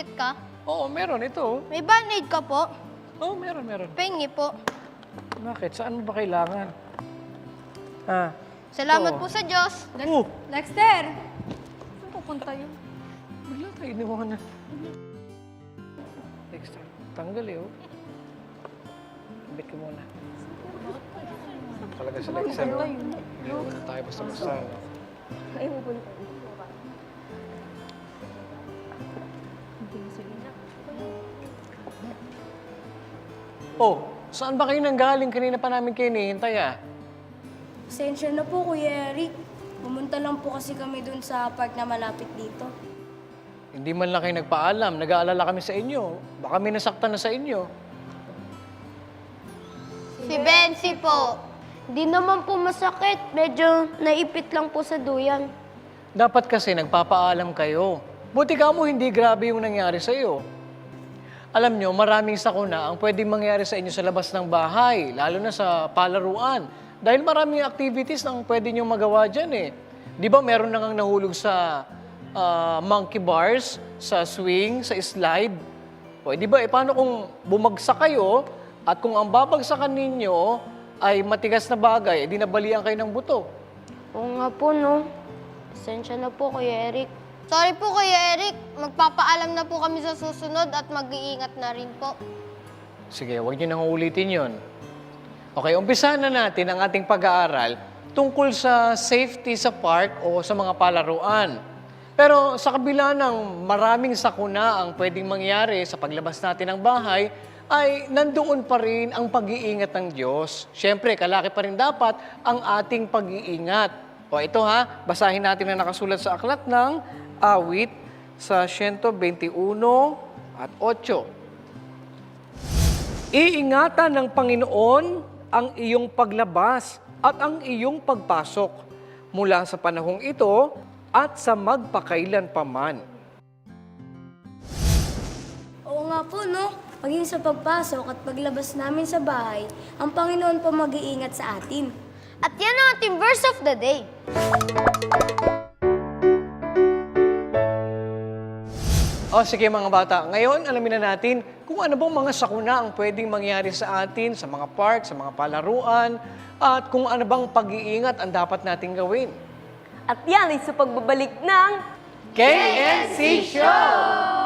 medkit ka? Oo, meron. Ito. May band-aid ka po? Oo, meron. Pengi po. Bakit? Saan mo ba kailangan? Ah. Salamat Oo. po sa Diyos. Dexter! Saan pupunta yun? Bigla tayo iniwanan. Extra. Tanggal eh, oh. Ambit ko muna. Talaga sa Lexer, oh. Hindi muna tayo basta-basta, no? Ay, pupunta. Oh, saan ba kayo nanggaling? Kanina pa namin kayo hinihintay, ah. Pasensya na po, Kuya Eric. Pumunta lang po kasi kami dun sa park na malapit dito. Hindi man lang kayo nagpaalam. Nag-aalala kami sa inyo. Baka may nasaktan na sa inyo. Si Bensi po. Di naman po masakit. Medyo naipit lang po sa duyan. Dapat kasi nagpapaalam kayo. Buti ka mo hindi grabe yung nangyari sa iyo. Alam nyo, maraming sakuna ang pwedeng mangyari sa inyo sa labas ng bahay, lalo na sa palaruan. Dahil maraming activities ang pwede nyo magawa dyan eh. Di ba meron nang nahulog sa monkey bars, sa swing, sa slide? O, di ba, paano kung bumagsak kayo at kung ang babagsakan ninyo ay matigas na bagay, di nabalian kayo ng buto? Oo nga po, no? Pasensya na po, Kuya Eric. Sorry po, Kuya Eric. Magpapaalam na po kami sa susunod at mag-iingat na rin po. Sige, huwag niyo nang ulitin yon. Okay, umpisahan na natin ang ating pag-aaral tungkol sa safety sa park o sa mga palaruan. Pero sa kabila ng maraming sakuna ang pwedeng mangyari sa paglabas natin ng bahay, ay nandoon pa rin ang pag-iingat ng Diyos. Siyempre, kalaki pa rin dapat ang ating pag-iingat. O ito ha, basahin natin na nakasulat sa aklat ng awit sa 121 at 8. Iingatan ng Panginoon ang iyong paglabas at ang iyong pagpasok mula sa panahong ito at sa magpakailan paman. Oo nga po, no? Maging sa pagpasok at paglabas namin sa bahay, ang Panginoon po mag-iingat sa atin. At yan ang ating verse of the day. O sige mga bata, ngayon alamin na natin kung ano bang mga sakuna ang pwedeng mangyari sa atin, sa mga park, sa mga palaruan, at kung ano bang pag-iingat ang dapat nating gawin. At yan ay sa pagbabalik ng KNC Show!